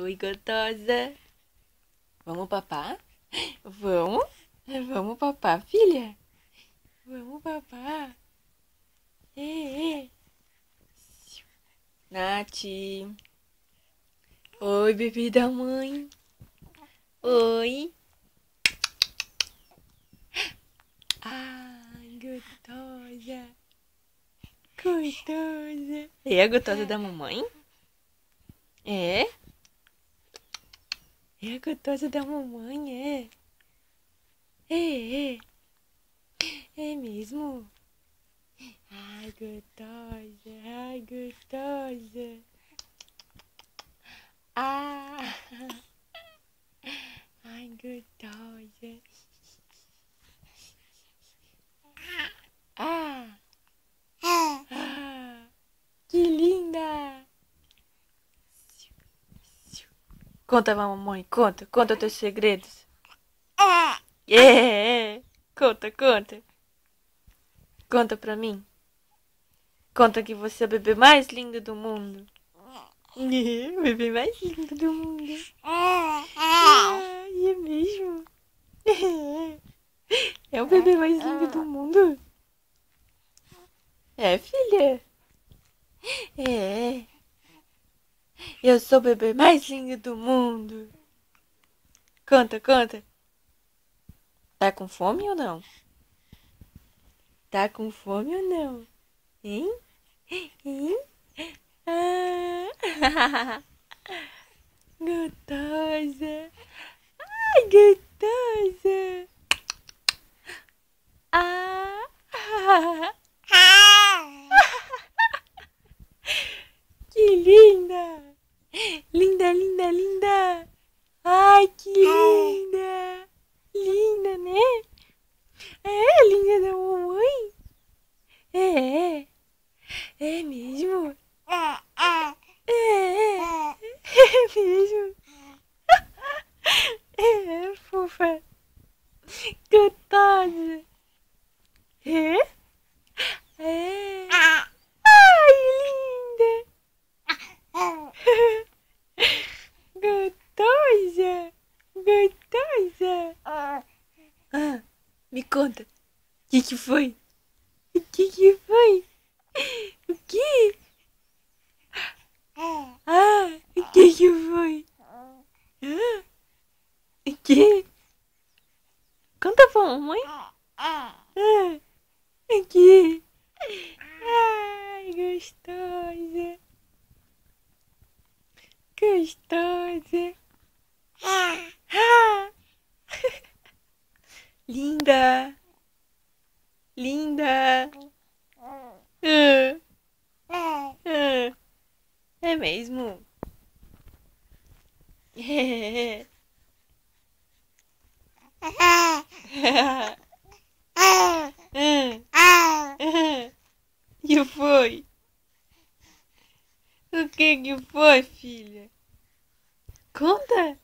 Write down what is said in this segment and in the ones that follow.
Oi, gostosa. Vamos papar? Vamos? Vamos papar, filha? Vamos papar. Ê. Nath. Oi, bebê da mãe. Oi. Ai, gostosa. Gostosa. É a gostosa da mamãe? É? É a gostosa da mamãe, é? É. É mesmo? Ai, gostosa. Ai, gostosa. Ah. Ai, gostosa. Ah. Ah. Que linda. Conta, mamãe, conta. Conta teus segredos. É. Conta, conta. Conta pra mim. Conta que você é o bebê mais lindo do mundo. O bebê mais lindo do mundo. Ai, é mesmo? É o bebê mais lindo do mundo? É, filha? É. Eu sou o bebê mais lindo do mundo. Conta, conta. Tá com fome ou não? Tá com fome ou não? Hein? Hein? Ah. Gostosa. Ai, gostosa. Ah. Que linda. Linda, linda, linda. Ai, que linda. Linda, né? É, linda da mamãe? É. É mesmo? É mesmo? É, fofa. Gostosa. É? É. Ai, linda. Gostosa. Gostosa. Ah, me conta. O que foi? O que foi? O que? Ah, o que foi? Ah, o que? Conta pra mamãe. Ah, o que? Ai, gostosa. Gostosa. Ah, linda. Linda. Ah, ah, é mesmo? É. Que foi? O que foi, filha? Conta!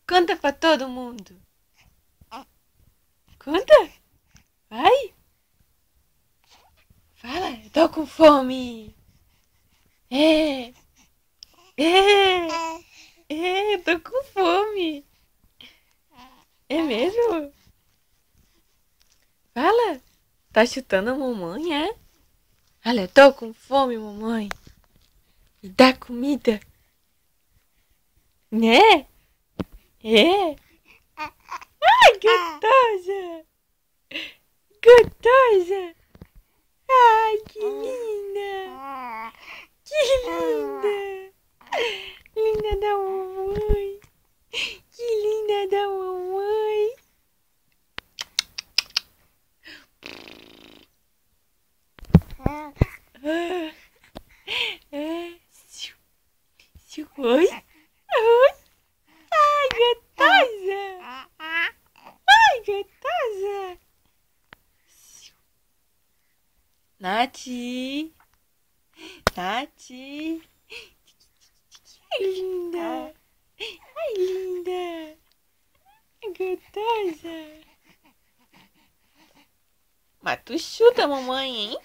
Conta pra todo mundo! Conta! Vai! Fala! Eu tô com fome! É! É! É! Eu tô com fome! É mesmo? Fala! Tá chutando a mamãe, é? Olha, eu tô com fome, mamãe! Me dá comida! Né? É! Ai, gostosa! Gostosa! Ai, que linda! Que linda! Linda da mamãe! Que linda da mamãe! Ah, Siu, siu, oi? Oi? Ai, gostosa! Ai, gostosa! Siu. Nath! Nath! Ai, linda! Ai, linda! Gostosa! Mas tu chuta a mamãe, hein?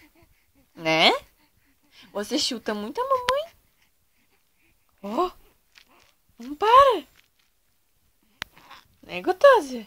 Né? Você chuta muito a mamãe. Oh, não para. É gostoso.